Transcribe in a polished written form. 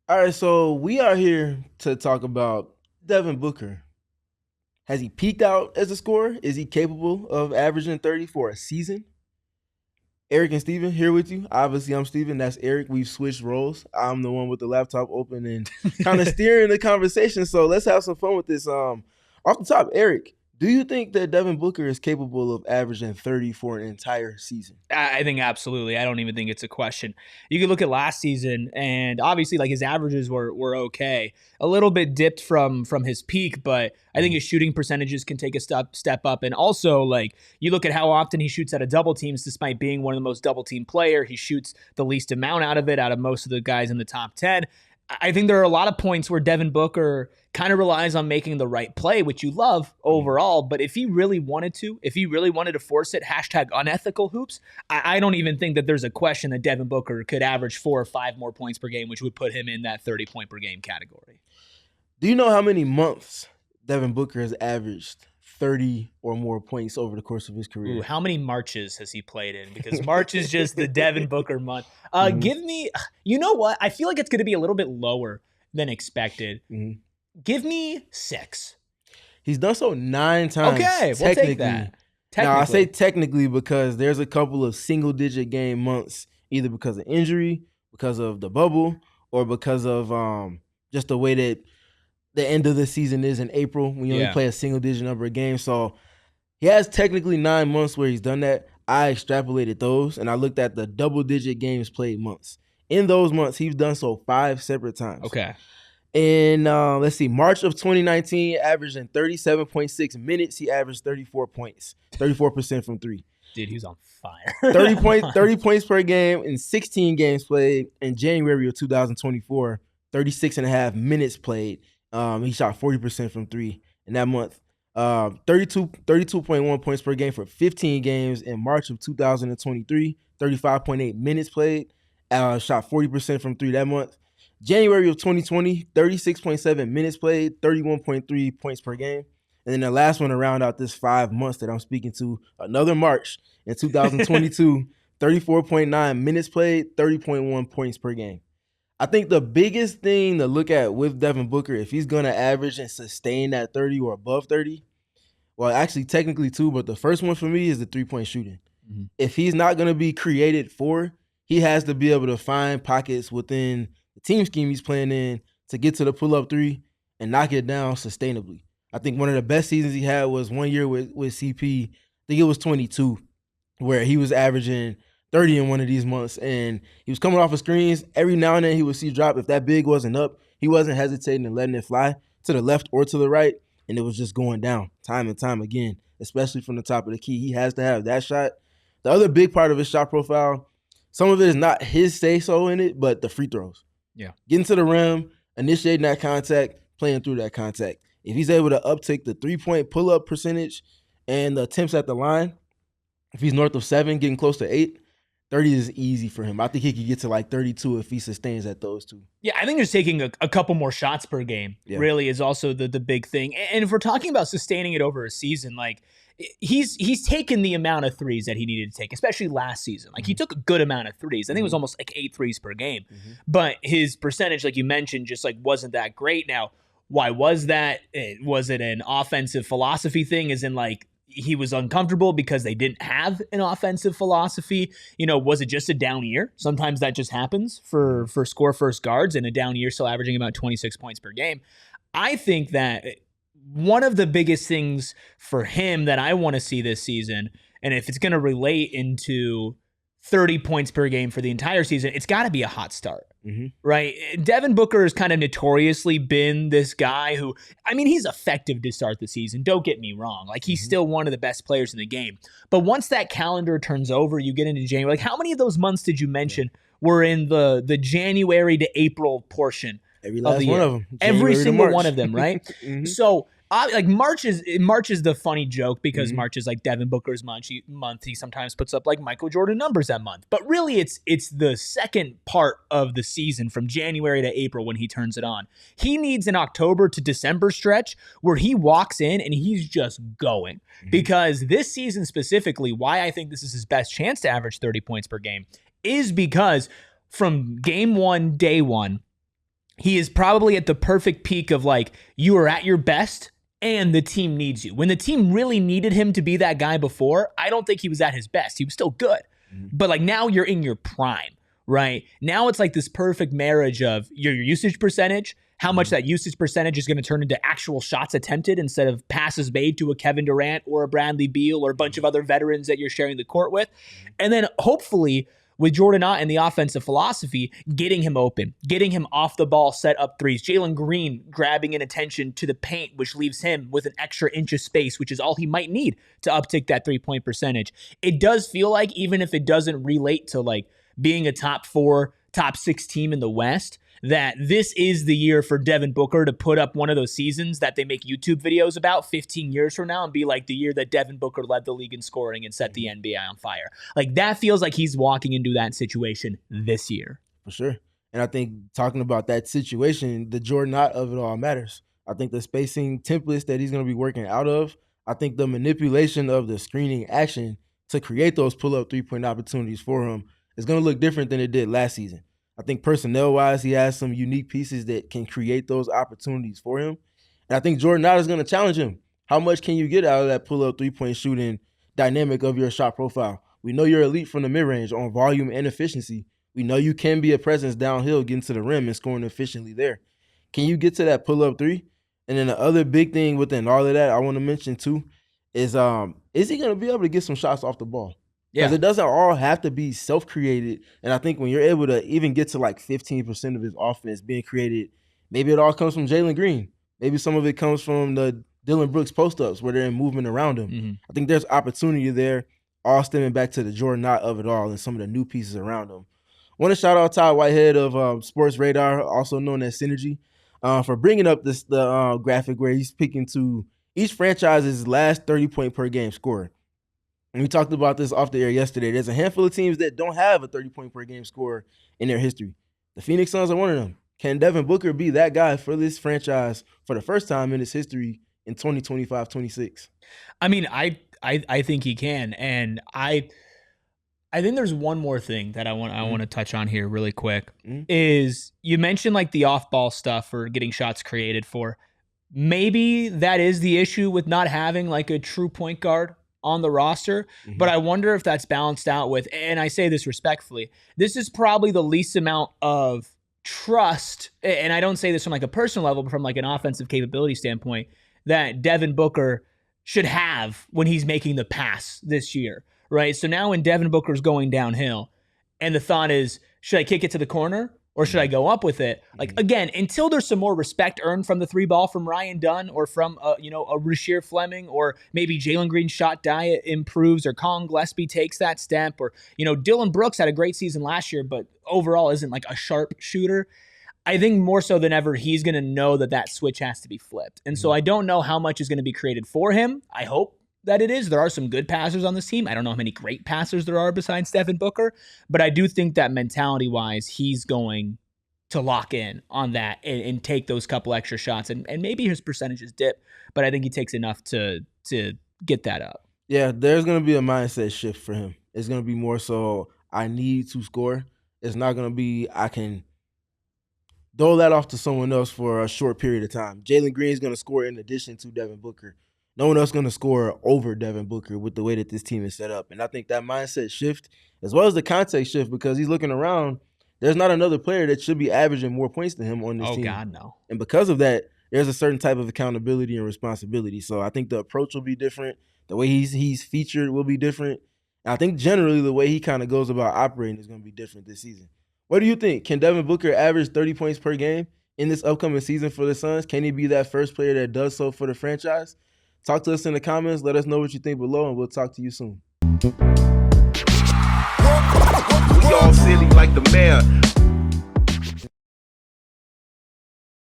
All right, so we are here to talk about Devin Booker. Has he peaked out as a scorer? Is he capable of averaging 30 for a season? Erik and Steven here with you. Obviously, I'm Steven. That's Erik. We've switched roles. I'm the one with the laptop open and kind of steering the conversation. So let's have some fun with this. Off the top, Erik, do you think that Devin Booker is capable of averaging 30 for an entire season? I think absolutely. I don't even think it's a question. You can look at last season, and obviously, like his averages were okay, a little bit dipped from his peak, but I think his shooting percentages can take a step up. And also, like you look at how often he shoots out of double teams, despite being one of the most double team player, he shoots the least amount out of it out of most of the guys in the top 10. I think there are a lot of points where Devin Booker kind of relies on making the right play, which you love overall. But if he really wanted to force it, hashtag unethical hoops, I don't even think that there's a question that Devin Booker could average 4 or 5 more points per game, which would put him in that 30 point per game category. Do you know how many months Devin Booker has averaged 30 or more points over the course of his career? Ooh, how many Marches has he played in? Because March is just the Devin Booker month. Give me, you know what? I feel like it's going to be a little bit lower than expected. Give me 6. He's done so 9 times. Okay, we'll take that. Now, I say technically because there's a couple of single-digit game months, either because of injury, because of the bubble, or because of just the way that the end of the season is in April when you only play a single-digit number of games. So he has technically 9 months where he's done that. I extrapolated those, and I looked at the double-digit games played months. In those months, he's done so 5 separate times. Okay. In, let's see, March of 2019, averaging 37.6 minutes, he averaged 34 points, 34% from 3. Dude, he was on fire. 30 points per game in 16 games played. In January of 2024, 36.5 minutes played. He shot 40% from 3 in that month. 32.1 points per game for 15 games in March of 2023, 35.8 minutes played. Shot 40% from 3 that month. January of 2020, 36.7 minutes played, 31.3 points per game. And then the last one to round out this 5 months that I'm speaking to, another March in 2022, 34.9 minutes played, 30.1 points per game. I think the biggest thing to look at with Devin Booker, if he's going to average and sustain that 30 or above 30, well, actually technically 2, but the first one for me is the three-point shooting. If he's not going to be created for, he has to be able to find pockets within the team scheme he's playing in to get to the pull-up 3 and knock it down sustainably. I think one of the best seasons he had was 1 year with CP. I think it was 22, where he was averaging 30 in one of these months, and he was coming off of screens. Every now and then he would see drop. If that big wasn't up, he wasn't hesitating and letting it fly to the left or to the right, and it was just going down time and time again, especially from the top of the key. He has to have that shot. The other big part of his shot profile, some of it is not his say-so in it, but the free throws. Yeah. Getting to the rim, initiating that contact, playing through that contact. If he's able to uptick the three-point pull-up percentage and the attempts at the line, if he's north of 7, getting close to 8, 30 is easy for him. I think he could get to like 32 if he sustains at those 2. Yeah, I think just taking a couple more shots per game really is also the big thing. And if we're talking about sustaining it over a season, like he's taken the amount of threes that he needed to take, especially last season. Like he took a good amount of threes. I think it was almost like 8 threes per game. But his percentage, like you mentioned, just like wasn't that great. Now, why was that? Was it an offensive philosophy thing? As in like he was uncomfortable because they didn't have an offensive philosophy? You know, was it just a down year? Sometimes that just happens for score first guards, and a down year still averaging about 26 points per game. I think that one of the biggest things for him that I want to see this season, and if it's going to relate into 30 points per game for the entire season, it's got to be a hot start, right? Devin Booker has kind of notoriously been this guy who, I mean, he's effective to start the season. Don't get me wrong. Like he's still one of the best players in the game. But once that calendar turns over, you get into January. Like how many of those months did you mention were in the January to April portion? Every last one of them. Every single one of them, right? So like March is the funny joke because March is like Devin Booker's month. He sometimes puts up like Michael Jordan numbers that month, but really it's the second part of the season from January to April when he turns it on. He needs an October to December stretch where he walks in and he's just going, because this season specifically, why I think this is his best chance to average 30 points per game is because from game 1, day 1, he is probably at the perfect peak of like, you are at your best and the team needs you. When the team really needed him to be that guy before, I don't think he was at his best. He was still good. But like now you're in your prime, right? Now it's like this perfect marriage of your usage percentage, how much that usage percentage is going to turn into actual shots attempted instead of passes made to a Kevin Durant or a Bradley Beal or a bunch of other veterans that you're sharing the court with. And then hopefully with Jordan Ott and the offensive philosophy, getting him open, getting him off the ball, set up threes. Jalen Green grabbing an attention to the paint, which leaves him with an extra inch of space, which is all he might need to uptick that 3-point percentage. It does feel like, even if it doesn't relate to like being a top 4, top 6 team in the West, that this is the year for Devin Booker to put up one of those seasons that they make YouTube videos about 15 years from now and be like the year that Devin Booker led the league in scoring and set the NBA on fire. Like that feels like he's walking into that situation this year. For sure. And I think talking about that situation, the Jordan Ott of it all matters. I think the spacing templates that he's going to be working out of, I think the manipulation of the screening action to create those pull-up 3-point opportunities for him is going to look different than it did last season. I think personnel-wise, he has some unique pieces that can create those opportunities for him. And I think Jordan Ott is going to challenge him. How much can you get out of that pull-up 3-point shooting dynamic of your shot profile? We know you're elite from the mid-range on volume and efficiency. We know you can be a presence downhill, getting to the rim and scoring efficiently there. Can you get to that pull-up 3? And then the other big thing within all of that I want to mention too is he going to be able to get some shots off the ball? Because it doesn't all have to be self-created. And I think when you're able to even get to like 15% of his offense being created, maybe it all comes from Jalen Green. Maybe some of it comes from the Dylan Brooks post-ups where they're in movement around him. I think there's opportunity there, all stemming back to the Jordan Ott of it all and some of the new pieces around him. I want to shout out Todd Whitehead of Sports Radar, also known as Synergy, for bringing up the graphic where he's speaking to each franchise's last 30-point per game score. And we talked about this off the air yesterday. There's a handful of teams that don't have a 30-point per game score in their history. The Phoenix Suns are one of them. Can Devin Booker be that guy for this franchise for the first time in its history in 2025-26? I mean, I think he can. And I think there's one more thing that I want to touch on here really quick. Is you mentioned like the off-ball stuff or getting shots created for. Maybe that is the issue with not having like a true point guard on the roster, but I wonder if that's balanced out with, and I say this respectfully, this is probably the least amount of trust, and I don't say this from like a personal level, but from like an offensive capability standpoint, that Devin Booker should have when he's making the pass this year, right? So now when Devin Booker's going downhill, and the thought is, should I kick it to the corner? Or should I go up with it? Like, again, until there's some more respect earned from the 3 ball from Ryan Dunn or from, a Rasheer Fleming, or maybe Jalen Green's shot diet improves, or Colin Gillespie takes that step, or, Dylan Brooks had a great season last year, but overall isn't like a sharp shooter. I think more so than ever, he's going to know that switch has to be flipped. And so I don't know how much is going to be created for him. I hope that it is. There are some good passers on this team. I don't know how many great passers there are besides Devin Booker, but I do think that mentality-wise, he's going to lock in on that and take those couple extra shots, and maybe his percentages dip, but I think he takes enough to get that up. Yeah, there's going to be a mindset shift for him. It's going to be more so, I need to score. It's not going to be, I can dole that off to someone else for a short period of time. Jalen Green is going to score in addition to Devin Booker. No one else going to score over Devin Booker with the way that this team is set up. And I think that mindset shift, as well as the context shift, because he's looking around, there's not another player that should be averaging more points than him on this team. Oh, God, no. And because of that, there's a certain type of accountability and responsibility. So I think the approach will be different. The way he's featured will be different. And I think generally the way he kind of goes about operating is going to be different this season. What do you think? Can Devin Booker average 30 points per game in this upcoming season for the Suns? Can he be that first player that does so for the franchise? Talk to us in the comments. Let us know what you think below, and we'll talk to you soon. We all silly like the mayor.